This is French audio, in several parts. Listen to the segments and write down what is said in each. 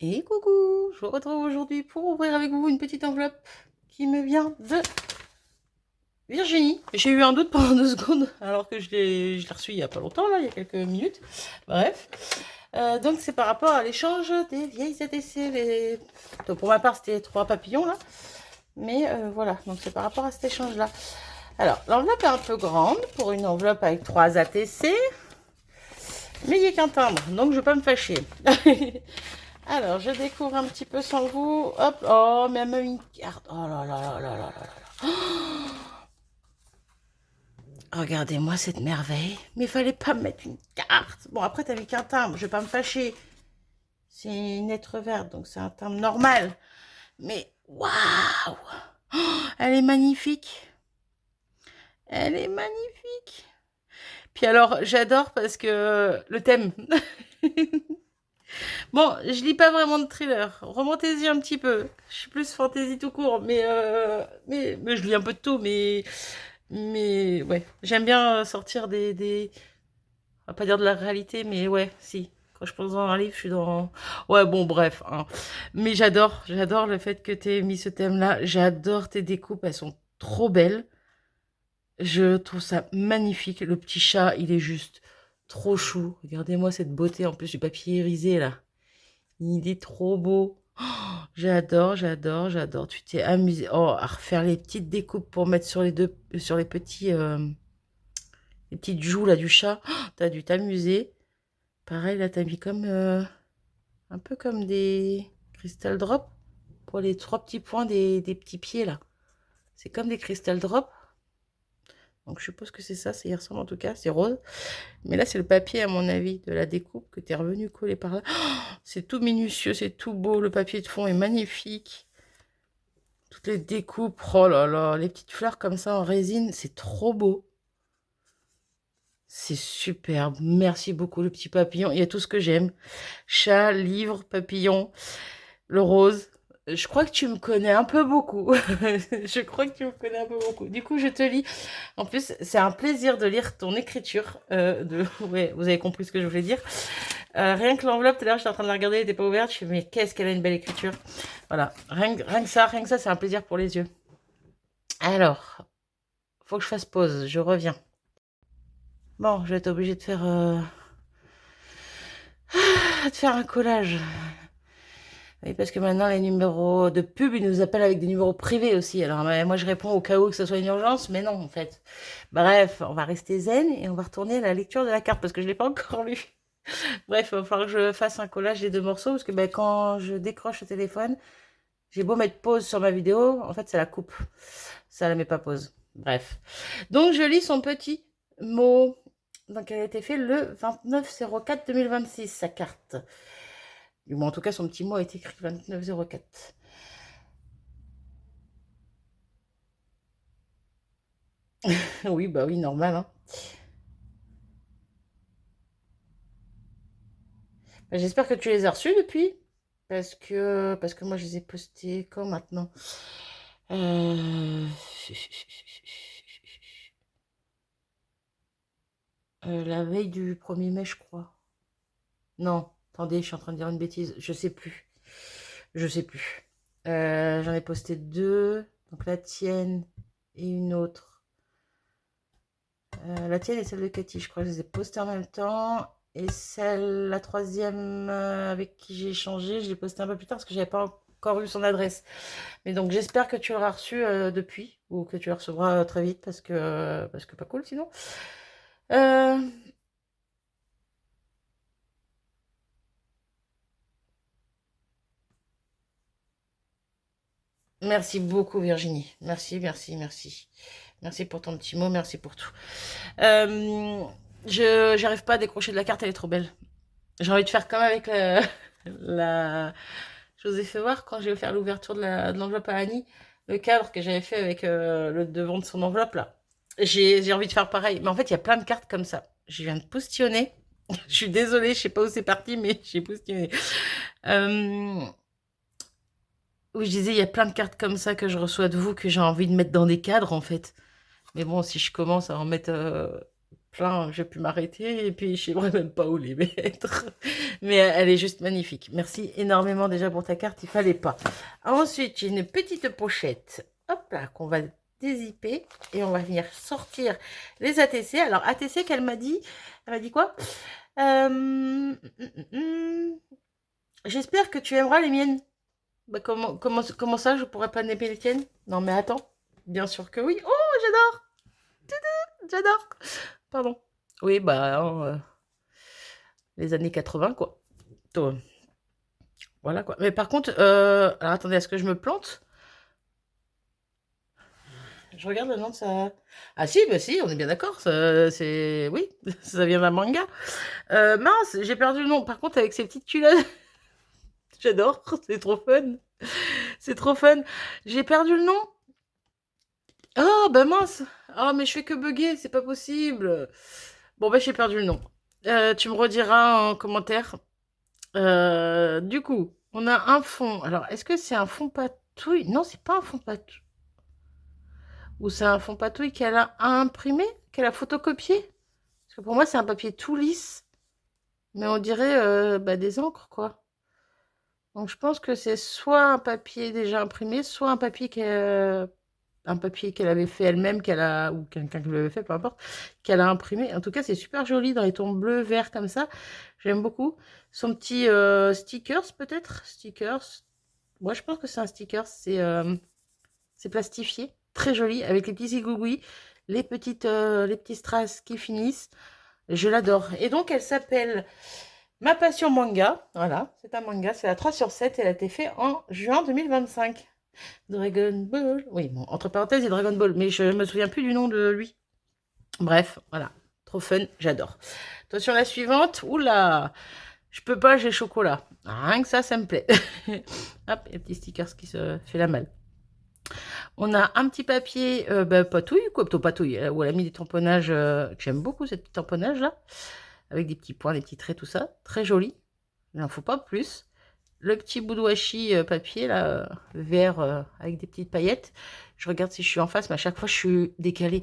Et coucou, je vous retrouve aujourd'hui pour ouvrir avec vous une petite enveloppe qui me vient de Virginie. J'ai eu un doute pendant 2 secondes alors que je l'ai reçu il n'y a pas longtemps, là, il y a quelques minutes. Bref. Donc c'est par rapport à l'échange des vieilles ATC. Donc, pour ma part c'était 3 papillons là. Mais voilà, donc c'est par rapport à cet échange-là. Alors, l'enveloppe est un peu grande pour une enveloppe avec 3 ATC. Mais il n'y a qu'un timbre, donc je ne vais pas me fâcher. Alors, je découvre un petit peu sans vous. Hop, oh, mais elle m'a mis une carte. Oh là là là là là là là. Regardez-moi cette merveille. Mais il fallait pas me mettre une carte. Bon, après, t'as mis qu'un timbre. Je vais pas me fâcher. C'est une lettre verte, donc c'est un timbre normal. Mais waouh! Elle est magnifique. Elle est magnifique. Puis alors, j'adore parce que le thème. Bon, je lis pas vraiment de thriller. Remontez-y un petit peu. Je suis plus fantasy tout court, mais je lis un peu de tout, mais ouais, j'aime bien sortir on va pas dire de la réalité, mais ouais, si. Quand je pense dans un livre, je suis dans. Ouais, bon, bref, hein. Mais j'adore le fait que tu aies mis ce thème-là. J'adore tes découpes, elles sont trop belles. Je trouve ça magnifique. Le petit chat, il est juste trop chou. Regardez-moi cette beauté en plus du papier irisé là. Il est trop beau. Oh, j'adore. Tu t'es amusé à refaire les petites découpes pour mettre sur sur les les petites joues là du chat. Oh, t'as dû t'amuser. Pareil, là, t'as mis comme un peu comme des crystal drops pour les 3 petits points des petits pieds là. C'est comme des crystal drops. Donc je suppose que c'est ça, ça y ressemble en tout cas, c'est rose. Mais là, c'est le papier, à mon avis, de la découpe que tu es revenu coller par là. Oh, c'est tout minutieux, c'est tout beau. Le papier de fond est magnifique. Toutes les découpes, oh là là, les petites fleurs comme ça en résine, c'est trop beau. C'est superbe. Merci beaucoup, le petit papillon. Il y a tout ce que j'aime. Chat, livre, papillon, le rose. Je crois que tu me connais un peu beaucoup. Je crois que tu me connais un peu beaucoup. Du coup, je te lis. En plus, c'est un plaisir de lire ton écriture. Ouais, vous avez compris ce que je voulais dire. Rien que l'enveloppe, tout à l'heure, j'étais en train de la regarder, elle n'était pas ouverte. Je me suis dit, mais qu'est-ce qu'elle a une belle écriture. Voilà, rien que ça, c'est un plaisir pour les yeux. Alors, faut que je fasse pause, je reviens. Bon, je vais être obligée de faire un collage. Oui, parce que maintenant, les numéros de pub, ils nous appellent avec des numéros privés aussi. Alors, moi, je réponds au cas où que ce soit une urgence, mais non, en fait. Bref, on va rester zen et on va retourner à la lecture de la carte parce que je ne l'ai pas encore lu. Bref, il va falloir que je fasse un collage des 2 morceaux parce que quand je décroche le téléphone, j'ai beau mettre pause sur ma vidéo, en fait, ça la coupe. Ça la met pas pause. Bref. Donc, je lis son petit mot. Donc, elle a été faite le 29/04/2026, sa carte. Du moins, en tout cas, son petit mot a été écrit le 29/04. Oui, bah oui, normal, hein. Bah, j'espère que tu les as reçus depuis. Parce que moi, je les ai postés quand maintenant? Euh, la veille du 1er mai, je crois. Non, attendez, je suis en train de dire une bêtise. Je sais plus. Je sais plus. J'en ai posté 2. Donc la tienne et une autre. La tienne et celle de Cathy, je crois que je les ai postées en même temps. Et la troisième avec qui j'ai échangé, je l'ai postée un peu plus tard parce que j'avais pas encore eu son adresse. Mais donc j'espère que tu l'auras reçu depuis ou que tu la recevras très vite parce que pas cool sinon. Euh, Merci beaucoup Virginie. Merci. Merci pour ton petit mot, merci pour tout. Euh, j'arrive pas à décrocher de la carte, elle est trop belle. J'ai envie de faire comme avec la... Je vous ai fait voir quand j'ai fait l'ouverture de l'enveloppe à Annie, le cadre que j'avais fait avec le devant de son enveloppe là. J'ai envie de faire pareil. Mais en fait, il y a plein de cartes comme ça. Je viens de postillonner. Je suis désolée, je sais pas où c'est parti, mais j'ai postillonné. Euh, oui, je disais, il y a plein de cartes comme ça que je reçois de vous que j'ai envie de mettre dans des cadres en fait. Mais bon, si je commence à en mettre plein, j'ai pu m'arrêter et puis je ne saurais même pas où les mettre. Mais elle est juste magnifique. Merci énormément déjà pour ta carte, il fallait pas. Ensuite, j'ai une petite pochette, hop là, qu'on va dézipper et on va venir sortir les ATC. Alors ATC qu'elle m'a dit, quoi? J'espère que tu aimeras les miennes. Bah comment ça, je pourrais pas aimer les tiennes? Non mais attends, bien sûr que oui. Oh, j'adore, j'adore. Pardon. Oui, bah, hein, les années 80, quoi. Toi, voilà, quoi. Mais par contre, alors attendez, est-ce que je me plante? Je regarde le nom de ça. Ah si, bah si, on est bien d'accord. C'est... Oui, ça vient d'un manga. Mince, j'ai perdu le nom. Par contre, avec ces petites culottes, j'adore, c'est trop fun. C'est trop fun. J'ai perdu le nom. Oh, bah mince. Oh, mais je fais que bugger, c'est pas possible. Bon, bah j'ai perdu le nom. Tu me rediras en commentaire. Du coup, on a un fond. Alors, est-ce que c'est un fond patouille? Non, c'est pas un fond patouille. Ou c'est un fond patouille qu'elle a imprimé, qu'elle a photocopié? Parce que pour moi, c'est un papier tout lisse. Mais on dirait bah, des encres, quoi. Donc, je pense que c'est soit un papier déjà imprimé, soit un papier qu'elle avait fait elle-même, ou quelqu'un qui l'avait fait, peu importe, qu'elle a imprimé. En tout cas, c'est super joli dans les tons bleu, vert comme ça. J'aime beaucoup. Son petit stickers, peut-être. Stickers. Moi, je pense que c'est un sticker. C'est plastifié. Très joli, avec les petits zigouigouis, les petits strass qui finissent. Je l'adore. Et donc, elle s'appelle Ma Passion Manga. Voilà, c'est un manga. C'est la 3/7. Elle a été faite en juin 2025. Dragon Ball. Oui, bon, entre parenthèses, il y a Dragon Ball, mais je me souviens plus du nom de lui. Bref, voilà. Trop fun, j'adore. Attention, la suivante. Oula, je peux pas, j'ai chocolat. Rien que ça me plaît. Hop, il y a petit stickers qui se fait la malle. On a un petit papier patouille, quoi, plutôt patouille, où elle a mis des tamponnages, que j'aime beaucoup, cette petite tamponnage là, avec des petits points, des petits traits, tout ça. Très joli. Il n'en faut pas plus. Le petit bout de washi papier, là, vert, avec des petites paillettes. Je regarde si je suis en face, mais à chaque fois, je suis décalée.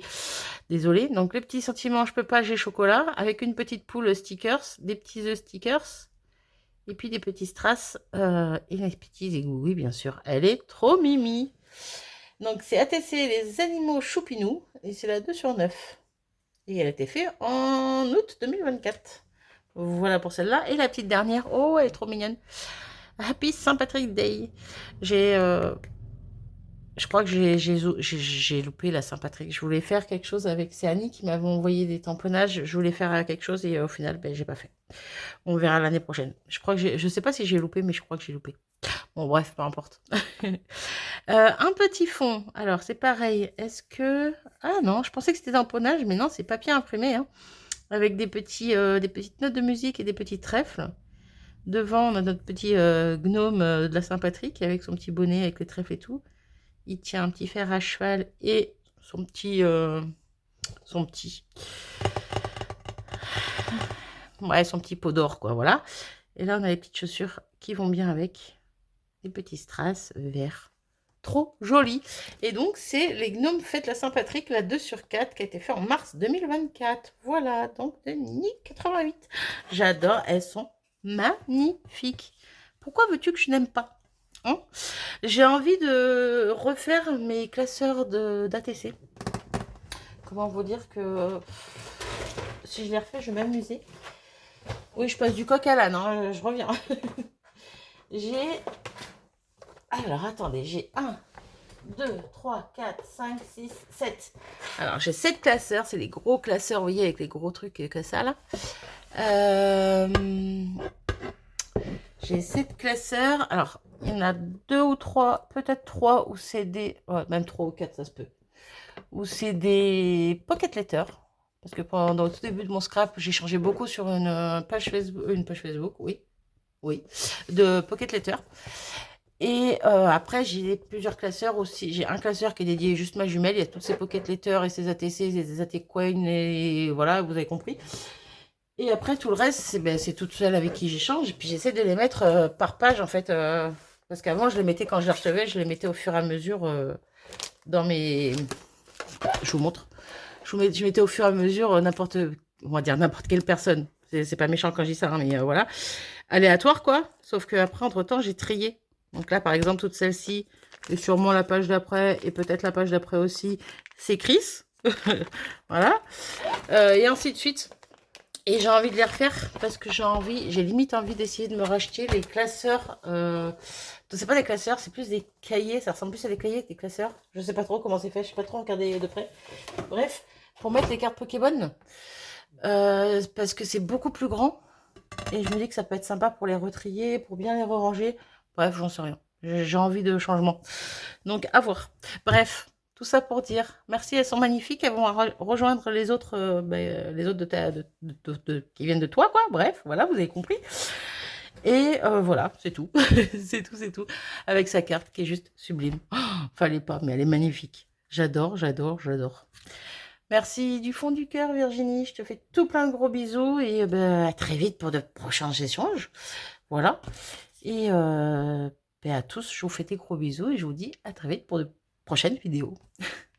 Désolée. Donc, le petit sentiment, je peux pas, j'ai chocolat. Avec une petite poule stickers, des petits œufs stickers. Et puis, des petits strass et des petits égouts. Oui, bien sûr. Elle est trop mimi. Donc, c'est ATC les animaux choupinous. Et c'est la 2/9. Et elle a été faite en août 2024. Voilà pour celle-là. Et la petite dernière. Oh, elle est trop mignonne. Happy Saint-Patrick Day. Je crois que j'ai loupé la Saint-Patrick. Je voulais faire quelque chose avec... C'est Annie qui m'avait envoyé des tamponnages. Je voulais faire quelque chose et au final, ben, j'ai pas fait. On verra l'année prochaine. Je crois que je sais pas si j'ai loupé, mais je crois que j'ai loupé. Bon, bref, peu importe. Un petit fond. Alors, c'est pareil. Est-ce que... Ah non, je pensais que c'était tamponnage, mais non, c'est papier imprimé. Hein, avec des petites notes de musique et des petits trèfles. Devant, on a notre petit gnome de la Saint-Patrick avec son petit bonnet avec le trèfle et tout. Il tient un petit fer à cheval et son petit... Ouais, son petit pot d'or, quoi, voilà. Et là, on a les petites chaussures qui vont bien avec. Des petits strass verts. Trop joli. Et donc, c'est les gnomes fêtent la Saint-Patrick, la 2/4, qui a été fait en mars 2024. Voilà, donc de Nick 88. J'adore, elles sont magnifiques. Pourquoi veux-tu que je n'aime pas, hein? J'ai envie de refaire mes classeurs d'ATC. Comment vous dire que si je les refais, je vais m'amuser. Oui, je passe du coq à l'âne, hein, je reviens. J'ai... Alors, attendez, j'ai 1, 2, 3, 4, 5, 6, 7. Alors, j'ai 7 classeurs. C'est les gros classeurs, vous voyez, avec les gros trucs que ça, là. J'ai 7 classeurs. Alors, il y en a 2 ou 3, peut-être 3, où c'est des... Ouais, même 3 ou 4, ça se peut. Où c'est des pocket letters. Parce que pendant le tout début de mon scrap, j'ai changé beaucoup sur une page Facebook, oui. Oui, de pocket letters. Et après, j'ai plusieurs classeurs aussi. J'ai un classeur qui est dédié juste ma jumelle. Il y a toutes ces pocket letters et ces ATC, ces AT coins et voilà, vous avez compris. Et après, tout le reste, c'est toutes celles avec qui j'échange. Et puis, j'essaie de les mettre par page, en fait. Parce qu'avant, je les mettais, quand je les recevais, je les mettais au fur et à mesure dans mes... Je vous montre. je mettais au fur et à mesure on va dire n'importe quelle personne. C'est pas méchant quand je dis ça, hein, mais voilà. Aléatoire, quoi. Sauf qu'après, entre-temps, j'ai trié. Donc là, par exemple, toute celle-ci, et sûrement la page d'après, et peut-être la page d'après aussi, c'est Chris. Voilà. Et ainsi de suite. Et j'ai envie de les refaire parce que j'ai limite envie d'essayer de me racheter les classeurs. C'est pas des classeurs, c'est plus des cahiers. Ça ressemble plus à des cahiers que des classeurs. Je sais pas trop comment c'est fait, je sais pas trop regarder de près. Bref, pour mettre les cartes Pokémon. Parce que c'est beaucoup plus grand. Et je me dis que ça peut être sympa pour les retrier, pour bien les ranger. Bref, j'en sais rien. J'ai envie de changement. Donc, à voir. Bref, tout ça pour dire merci, elles sont magnifiques. Elles vont rejoindre les autres qui viennent de toi, quoi. Bref, voilà, vous avez compris. Et voilà, c'est tout. C'est tout, c'est tout. Avec sa carte qui est juste sublime. Oh, fallait pas, mais elle est magnifique. J'adore, j'adore, j'adore. Merci du fond du cœur, Virginie. Je te fais tout plein de gros bisous et à très vite pour de prochains échanges. Voilà. Et à tous, je vous fais des gros bisous et je vous dis à très vite pour de prochaines vidéos.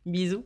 Bisous.